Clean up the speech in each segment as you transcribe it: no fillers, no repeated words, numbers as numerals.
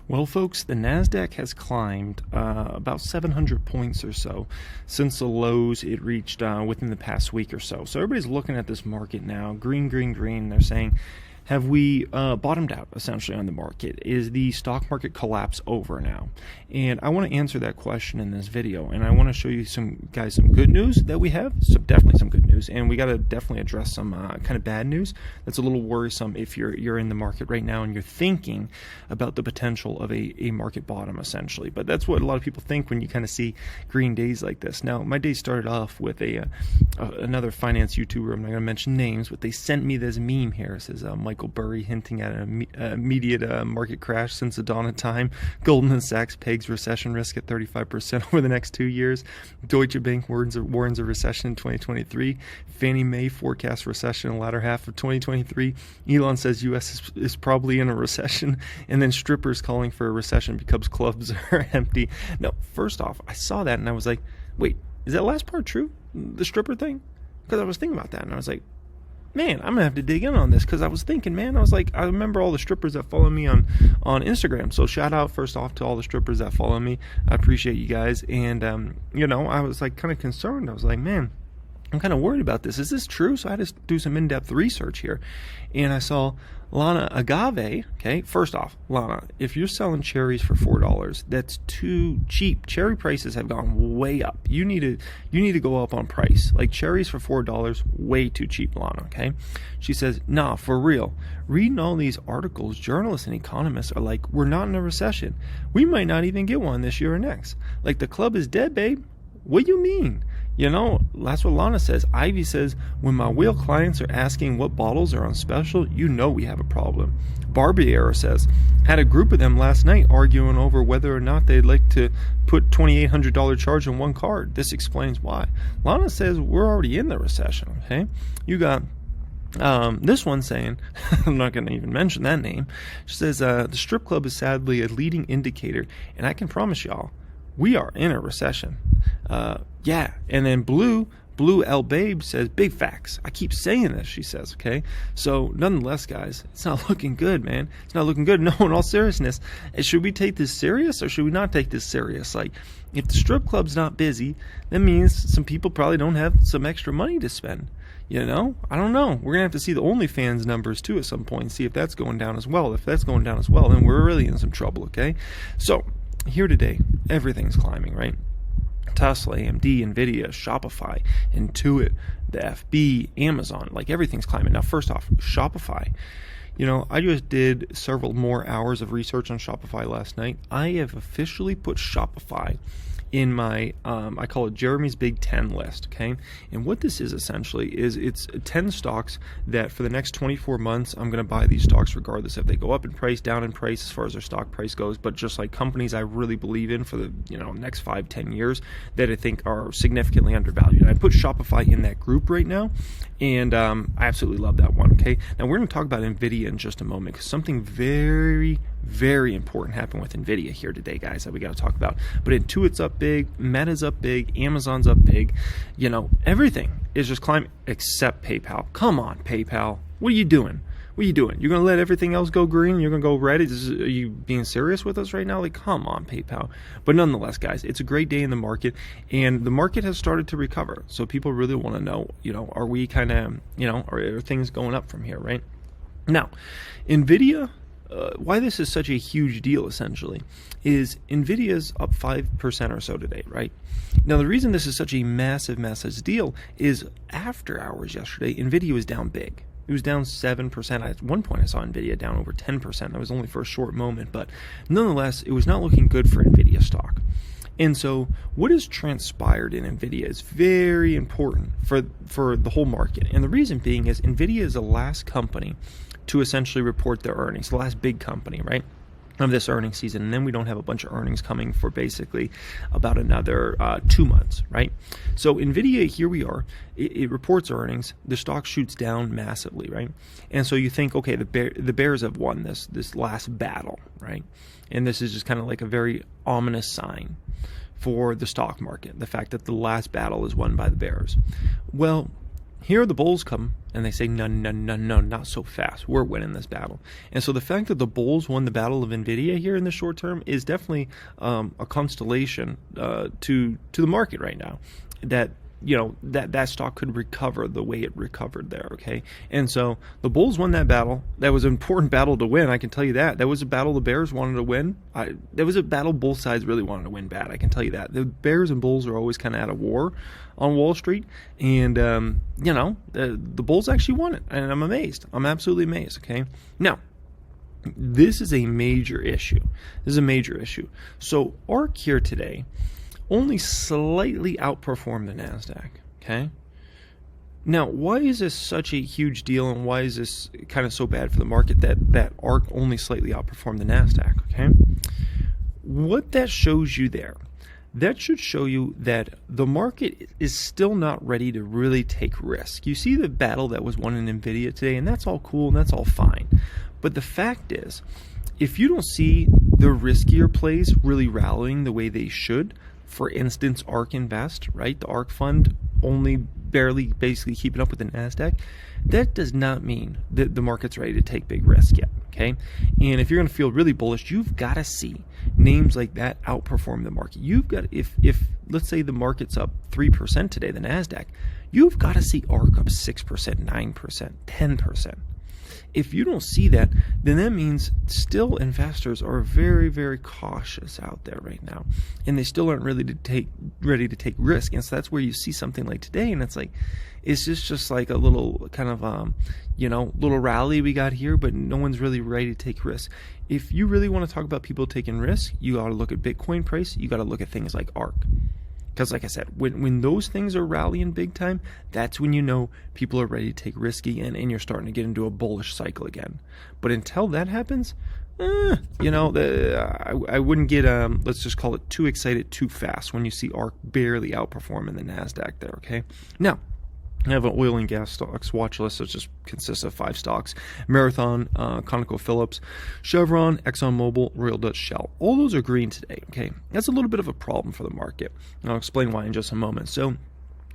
Well, folks, the NASDAQ has climbed about 700 points or so since the lows it reached within the past week or so. So everybody's looking at this market now, green, green, green. They're saying, have we bottomed out, essentially, on the market? Is the stock market collapse over now? And I want to answer that question in this video. And I want to show you some good news that we have. So definitely some good news. And we got to definitely address some kind of bad news that's a little worrisome if you're in the market right now and you're thinking about the potential of a market bottom, essentially. But that's what a lot of people think when you kind of see green days like this. Now, my day started off with another finance YouTuber. I'm not going to mention names, but they sent me this meme here. It says, Michael Burry hinting at an immediate market crash since the dawn of time. Goldman Sachs pegs recession risk at 35% over the next 2 years. Deutsche Bank warns a recession in 2023. Fannie Mae forecasts recession in the latter half of 2023. Elon says U.S. is probably in a recession. And then strippers calling for a recession because clubs are empty. Now, first off, I saw that and I was like, wait, is that last part true? The stripper thing? Because I was thinking about that and I was like, man, I'm going to have to dig in on this because I was thinking, man, I remember all the strippers that follow me on Instagram. So shout out first off to all the strippers that follow me. I appreciate you guys. And, I was like kind of concerned. I was like, man, I'm kind of worried about this. Is this true? So I had to do some in-depth research here. And I saw Lana Agave. Okay, first off, Lana, if you're selling cherries for $4, that's too cheap. Cherry prices have gone way up. You need to go up on price. Like cherries for $4, way too cheap, Lana. Okay, she says, nah, for real. Reading all these articles, journalists and economists are like, we're not in a recession. We might not even get one this year or next. Like the club is dead, babe. What do you mean? That's what Lana says. Ivy says, when my whale clients are asking what bottles are on special, you know we have a problem. Barbier says, had a group of them last night arguing over whether or not they'd like to put $2,800 charge on one card. This explains why. Lana says, we're already in the recession, okay? You got this one saying, I'm not going to even mention that name. She says, the strip club is sadly a leading indicator, and I can promise y'all, we are in a recession. Yeah. And then Blue L Babe says, big facts. I keep saying this, she says, okay? So nonetheless, guys, it's not looking good, man. It's not looking good. No, in all seriousness, should we take this serious or should we not take this serious? Like, if the strip club's not busy, that means some people probably don't have some extra money to spend. I don't know. We're going to have to see the OnlyFans numbers too at some point and see if that's going down as well. If that's going down as well, then we're really in some trouble, okay? So here today, everything's climbing, right? Tesla, AMD, Nvidia, Shopify, Intuit, the FB, Amazon, like everything's climbing. Now, first off, Shopify. I just did several more hours of research on Shopify last night. I have officially put Shopify in my, I call it Jeremy's Big 10 list, okay? And what this is essentially is it's 10 stocks that for the next 24 months, I'm going to buy these stocks regardless if they go up in price, down in price as far as their stock price goes, but just like companies I really believe in for the next 5-10 years that I think are significantly undervalued. And I put Shopify in that group right now, and I absolutely love that one, okay? Now we're going to talk about Nvidia in just a moment because something very, very important happened with Nvidia here today, guys, that we got to talk about. But Intuit's up big, Meta's up big, Amazon's up big. Everything is just climbing except PayPal. Come on, PayPal. What are you doing? What are you doing? You're going to let everything else go green? You're going to go red? Are you being serious with us right now? Like, come on, PayPal. But nonetheless, guys, it's a great day in the market, and the market has started to recover. So people really want to know, are we kind of, are things going up from here, right? Now, Nvidia, why this is such a huge deal, essentially, is Nvidia's up 5% or so today, right? Now, the reason this is such a massive, massive deal is after hours yesterday, Nvidia was down big. It was down 7%. At one point, I saw Nvidia down over 10%. That was only for a short moment, but nonetheless, it was not looking good for Nvidia stock. And so what has transpired in Nvidia is very important for the whole market. And the reason being is Nvidia is the last company to essentially report their earnings, the last big company, right, of this earnings season. And then we don't have a bunch of earnings coming for basically about another 2 months, right? So Nvidia, here we are, it reports earnings, the stock shoots down massively, right? And so you think, okay, the bears have won this last battle, right? And this is just kind of like a very ominous sign for the stock market, the fact that the last battle is won by the bears. Well, Here the bulls come and they say, no, no, no, no, not so fast. We're winning this battle. And so the fact that the bulls won the battle of NVIDIA here in the short term is definitely a constellation to the market right now, that that stock could recover the way it recovered there, okay? And so the bulls won that battle. That was an important battle to win, I can tell you that. That was a battle the bears wanted to win. That was a battle both sides really wanted to win bad, I can tell you that. The bears and bulls are always kind of at a war on Wall Street, and the bulls actually won it, and I'm amazed. I'm absolutely amazed, okay? Now, this is a major issue. So ARK here today only slightly outperformed the NASDAQ, okay? Now, why is this such a huge deal, and why is this kind of so bad for the market that ARK only slightly outperformed the NASDAQ, okay? What that shows you there, that should show you that the market is still not ready to really take risk. You see the battle that was won in NVIDIA today, and that's all cool and that's all fine. But the fact is, if you don't see the riskier plays really rallying the way they should, for instance, ARK Invest, right? The ARK fund only barely basically keeping up with the NASDAQ. That does not mean that the market's ready to take big risk yet, okay? And if you're going to feel really bullish, you've got to see names like that outperform the market. You've got, if let's say the market's up 3% today, the NASDAQ, you've got to see ARK up 6%, 9%, 10%. If you don't see that, then that means still investors are very, very cautious out there right now, and they still aren't ready to take risk. And so that's where you see something like today, and it's like, is this just like a little kind of little rally we got here, but no one's really ready to take risks. If you really want to talk about people taking risks, you got to look at Bitcoin price. You got to look at things like ARK. Because like I said, when those things are rallying big time, that's when you know people are ready to take risky, and you're starting to get into a bullish cycle again. But until that happens, I wouldn't get, let's just call it too excited too fast when you see ARK barely outperforming the NASDAQ there, okay? Now, I have an oil and gas stocks watch list that just consists of 5 stocks: Marathon, ConocoPhillips, Chevron, ExxonMobil, Royal Dutch Shell. All those are green today, okay? That's a little bit of a problem for the market, and I'll explain why in just a moment. So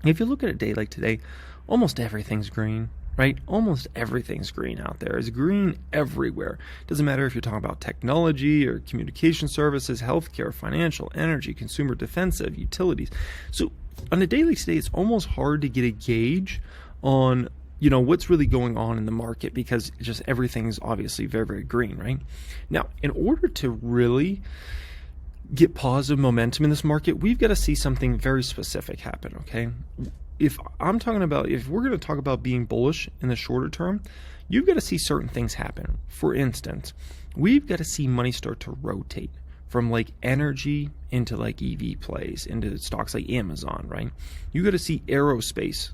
if you look at a day like today, almost everything's green, right? Almost everything's green out there. It's green everywhere. Doesn't matter if you're talking about technology or communication services, healthcare, financial, energy, consumer, defensive, utilities. So on a day like today, it's almost hard to get a gauge on what's really going on in the market, because just everything's obviously very, very green, right? Now, in order to really get positive momentum in this market, we've got to see something very specific happen, okay? If we're going to talk about being bullish in the shorter term, you've got to see certain things happen. For instance, we've got to see money start to rotate from like energy into like EV plays, into stocks like Amazon, right? You got to see aerospace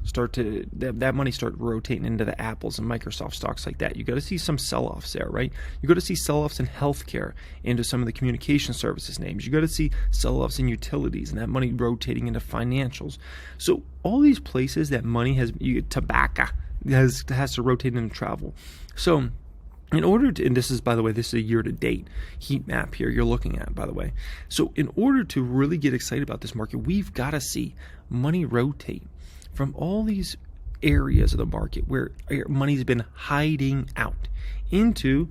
that money start rotating into the Apples and Microsoft stocks like that. You got to see some sell-offs there, right? You got to see sell-offs in healthcare into some of the communication services names. You got to see sell-offs in utilities and that money rotating into financials. So all these places that money tobacco has to rotate into travel. So in order to, and this is, by the way, this is a year-to-date heat map here you're looking at, by the way. So in order to really get excited about this market, we've got to see money rotate from all these areas of the market where money's been hiding out into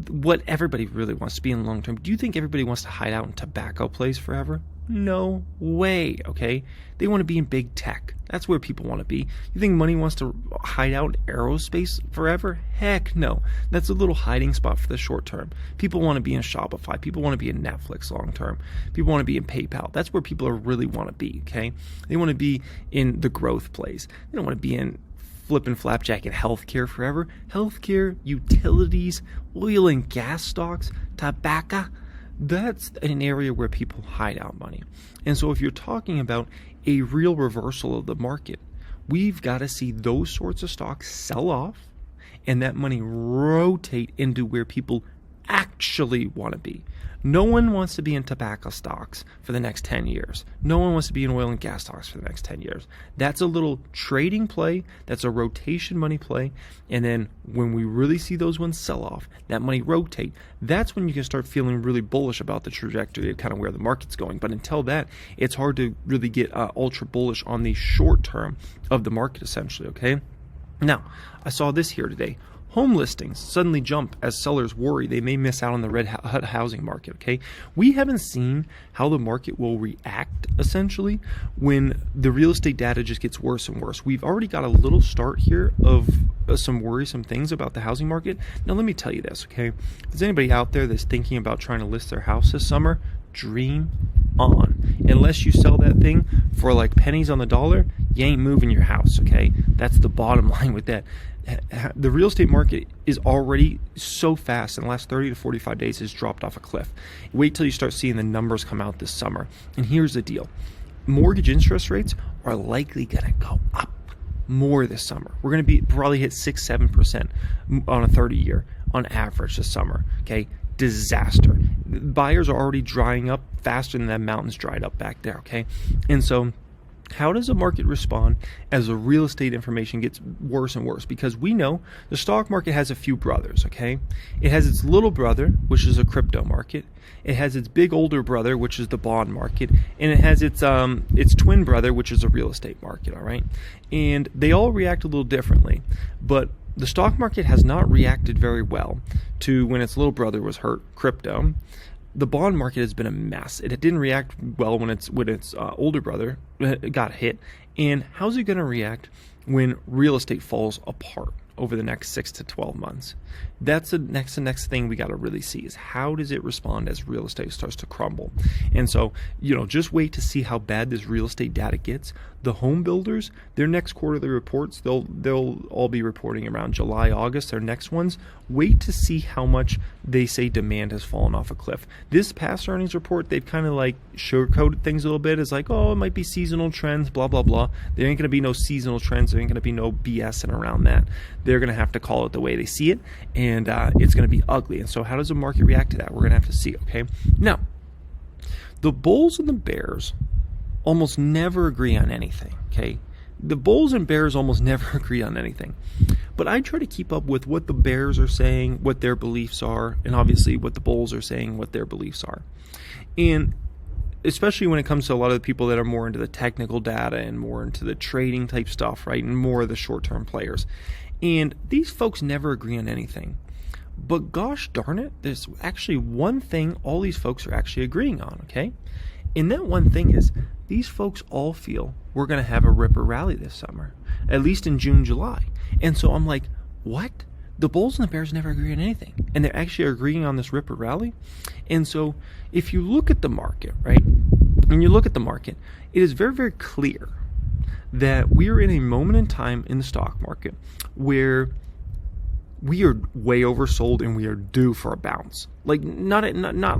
what everybody really wants to be in the long term. Do you think everybody wants to hide out in tobacco plays forever? No way, okay? They want to be in big tech. That's where people want to be. You think money wants to hide out in aerospace forever? Heck no. That's a little hiding spot for the short term. People want to be in Shopify. People want to be in Netflix long term. People want to be in PayPal. That's where people really want to be, okay? They want to be in the growth plays. They don't want to be in flipping flapjack in healthcare forever. Healthcare, utilities, oil and gas stocks, tobacco. That's an area where people hide out money. And so if you're talking about a real reversal of the market, we've got to see those sorts of stocks sell off and that money rotate into where people actually want to be. No one wants to be in tobacco stocks for the next 10 years. No one wants to be in oil and gas stocks for the next 10 years. That's a little trading play. That's a rotation money play. And then when we really see those ones sell off, that money rotate, that's when you can start feeling really bullish about the trajectory of kind of where the market's going. But until that, it's hard to really get ultra bullish on the short term of the market, essentially, okay? Now, I saw this here today. Home listings suddenly jump as sellers worry they may miss out on the red hot housing market, okay? We haven't seen how the market will react, essentially, when the real estate data just gets worse and worse. We've already got a little start here of some worrisome things about the housing market. Now, let me tell you this, okay? If there's anybody out there that's thinking about trying to list their house this summer, dream on. Unless you sell that thing for like pennies on the dollar, you ain't moving your house, okay? That's the bottom line with that. The real estate market is already so fast in the last 30 to 45 days has dropped off a cliff. Wait till you start seeing the numbers come out this summer. And here's the deal. Mortgage interest rates are likely going to go up more this summer. We're going to probably hit 6-7% on a 30-year on average this summer, okay? Disaster. Buyers are already drying up faster than that mountain's dried up back there, okay? And so how does a market respond as the real estate information gets worse and worse? Because we know the stock market has a few brothers, okay? It has its little brother, which is a crypto market. It has its big older brother, which is the bond market. And it has its twin brother, which is a real estate market, all right? And they all react a little differently. But the stock market has not reacted very well to when its little brother was hurt, crypto. The bond market has been a mess. It didn't react well when its older brother got hit. And how's it going to react when real estate falls apart over the next 6 to 12 months? That's the next thing we got to really see is how does it respond as real estate starts to crumble? And so, just wait to see how bad this real estate data gets. The home builders, their next quarterly reports, they'll all be reporting around July, August, their next ones. Wait to see how much they say demand has fallen off a cliff. This past earnings report, they've kind of like sugarcoated things a little bit. It's like, oh, it might be seasonal trends, blah, blah, blah. There ain't going to be no seasonal trends. There ain't going to be no BSing around that. They're going to have to call it the way they see it, and it's going to be ugly. And so how does the market react to that? We're going to have to see, okay? Now, the bulls and the bears almost never agree on anything, okay? The bulls and bears almost never agree on anything. But I try to keep up with what the bears are saying, what their beliefs are, and obviously what the bulls are saying, what their beliefs are. And especially when it comes to a lot of the people that are more into the technical data and more into the trading type stuff, right? And more of the short-term players. And these folks never agree on anything. But gosh darn it, there's actually one thing all these folks are actually agreeing on, okay? And that one thing is these folks all feel we're going to have a ripper rally this summer, at least in June, July. And so I'm like, what? The bulls and the bears never agree on anything. And they're actually agreeing on this ripper rally. And so if you look at the market, right, when you look at the market, it is very, very clear that we are in a moment in time in the stock market where we are way oversold and we are due for a bounce. Like not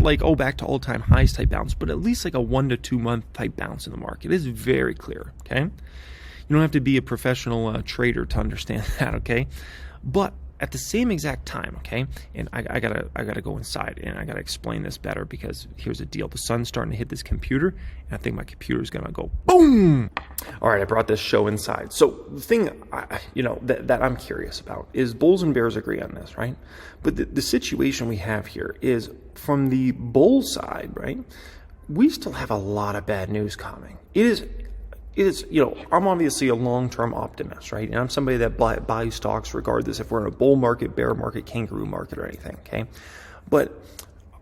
like back to all-time highs type bounce, but at least like a 1 to 2 month type bounce in the market. It is very clear, okay? You don't have to be a professional trader to understand that, okay? But at the same exact time, okay, and I gotta go inside and I gotta explain this better because here's the deal. The sun's starting to hit this computer and I think my computer's gonna go boom. All right, I brought this show inside. So the thing that I'm curious about is bulls and bears agree on this, right? But the situation we have here is from the bull side, right? We still have a lot of bad news coming. It is, I'm obviously a long-term optimist, right? And I'm somebody that buys stocks regardless if we're in a bull market, bear market, kangaroo market, or anything, okay? But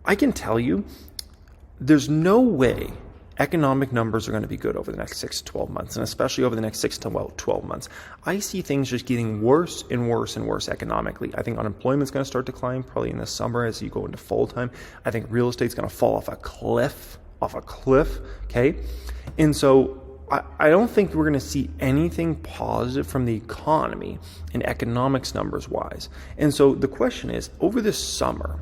I can tell you there's no way economic numbers are going to be good over the next 6 to 12 months, and especially over the next 6 to 12 months. I see things just getting worse and worse and worse economically. I think unemployment's going to start to climb probably in the summer as you go into fall time. I think real estate's going to fall off a cliff, okay? And so I don't think we're going to see anything positive from the economy and economics numbers wise. And so the question is, over this summer,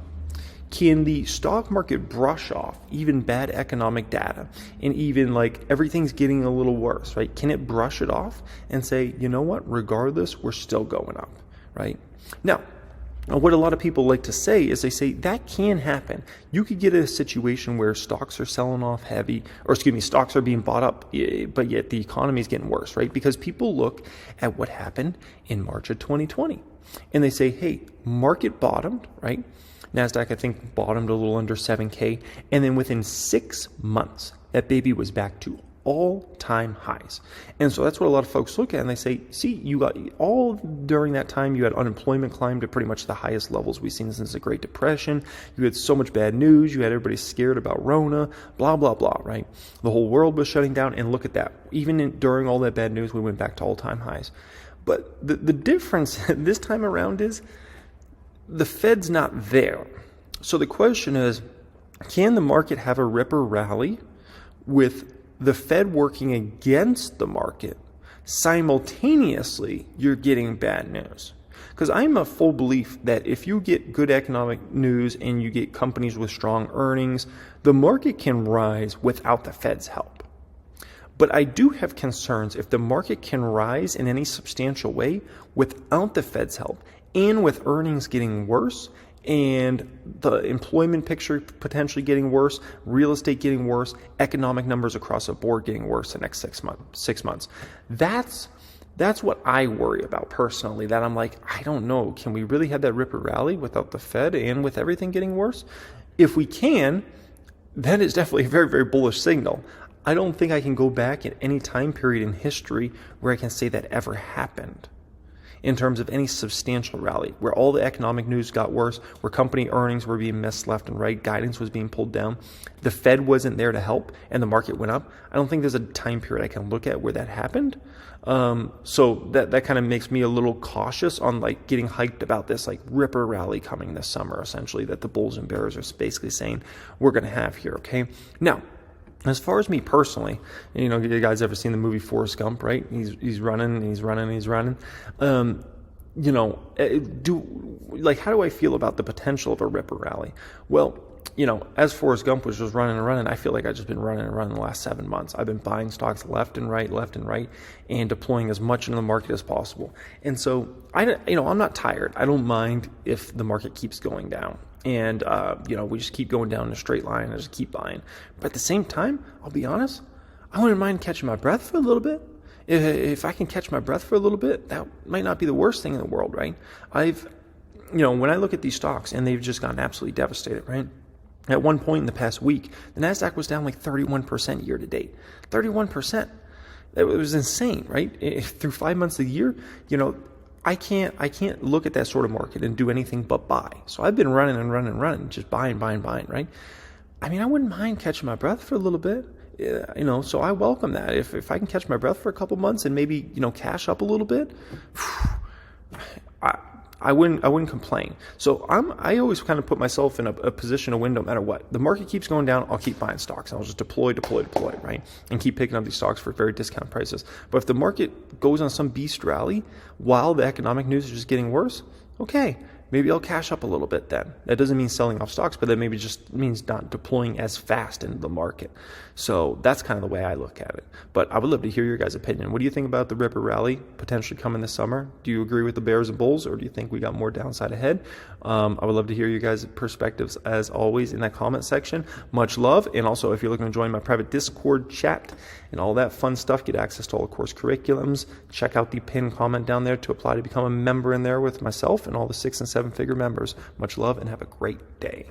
can the stock market brush off even bad economic data and even like everything's getting a little worse, right? Can it brush it off and say, you know what, regardless, we're still going up, right? Now, what a lot of people like to say is they say that can happen. You could get a situation where stocks are selling off heavy, or excuse me, stocks are being bought up, but yet the economy is getting worse, right? Because people look at what happened in March of 2020 and they say, hey, market bottomed, right? NASDAQ, I think, bottomed a little under 7K. And then within 6 months, that baby was back to all-time highs. And so that's what a lot of folks look at and they say, see, you got all during that time, you had unemployment climb to pretty much the highest levels we've seen since the Great Depression. You had so much bad news. You had everybody scared about Rona, blah, blah, blah, right? The whole world was shutting down. And look at that. Even during all that bad news, we went back to all-time highs. But the difference this time around is the Fed's not there. So the question is, can the market have a ripper rally with the Fed working against the market? Simultaneously, you're getting bad news. Because I'm a full belief that if you get good economic news and you get companies with strong earnings, the market can rise without the Fed's help. But I do have concerns if the market can rise in any substantial way without the Fed's help and with earnings getting worse and the employment picture potentially getting worse, real estate getting worse, economic numbers across the board getting worse the next 6 months. That's what I worry about personally, that I'm like, I don't know, can we really have that ripper rally without the Fed and with everything getting worse? If we can, that is definitely a very, very bullish signal. I don't think I can go back at any time period in history where I can say that ever happened in terms of any substantial rally, where all the economic news got worse, where company earnings were being missed left and right, guidance was being pulled down, the Fed wasn't there to help, and the market went up. I don't think there's a time period I can look at where that happened. So that kind of makes me a little cautious on like getting hyped about this like ripper rally coming this summer, essentially, that the bulls and bears are basically saying we're going to have here, okay? Now, as far as me personally, you know, you guys ever seen the movie Forrest Gump, right? He's running. You know, how do I feel about the potential of a ripper rally? Well, you know, as Forrest Gump was just running, I feel like I've just been running the last 7 months. I've been buying stocks left and right, and deploying as much into the market as possible. And so, I'm not tired. I don't mind if the market keeps going down. And, we just keep going down in a straight line and just keep buying. But at the same time, I'll be honest, I wouldn't mind catching my breath for a little bit. If I can catch my breath for a little bit, that might not be the worst thing in the world, right? When I look at these stocks and they've just gotten absolutely devastated, right? At one point in the past week, the NASDAQ was down like 31% year to date. 31%. It was insane, right? Through 5 months of the year, I can't look at that sort of market and do anything but buy. So I've been running, just buying, right? I mean, I wouldn't mind catching my breath for a little bit, so I welcome that. If I can catch my breath for a couple months and maybe, cash up a little bit, I wouldn't complain. So I always kind of put myself in a position, a window, no matter what. The market keeps going down, I'll keep buying stocks. I'll just deploy, right? And keep picking up these stocks for very discounted prices. But if the market goes on some beast rally while the economic news is just getting worse, okay, maybe I'll cash up a little bit then. That doesn't mean selling off stocks, but that maybe just means not deploying as fast into the market. So that's kind of the way I look at it. But I would love to hear your guys' opinion. What do you think about the ripper rally potentially coming this summer? Do you agree with the bears and bulls, or do you think we got more downside ahead? I would love to hear your guys' perspectives as always in that comment section. Much love. And also, if you're looking to join my private Discord chat and all that fun stuff, get access to all the course curriculums, check out the pinned comment down there to apply to become a member in there with myself and all the 6- and 7-figure members. Much love and have a great day.